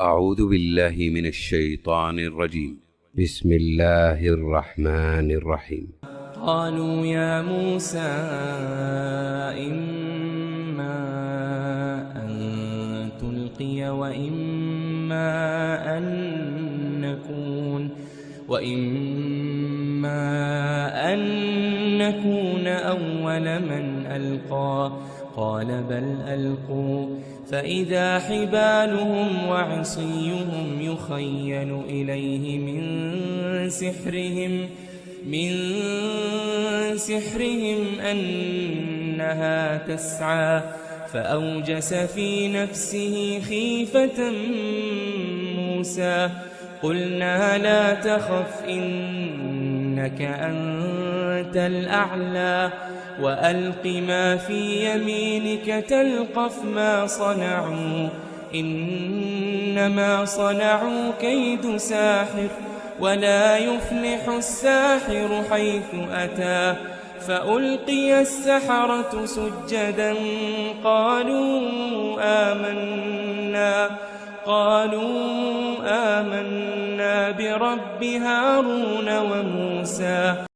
أعوذ بالله من الشيطان الرجيم. بسم الله الرحمن الرحيم. قالوا يا موسى إما أن تلقي وإما أن نكون أول من ألقى. قال بل ألقوا فإذا حبالهم وعصيهم يخيل إليه من سحرهم أنها تسعى فأوجس في نفسه خيفة موسى. قلنا لا تخف إنك أنت الأعلى وألق ما في يمينك تلقف ما صنعوا إنما صنعوا كيد ساحر ولا يفلح الساحر حيث أتى. فألقي السحرة سجدا قالوا آمنا برب هارون وموسى.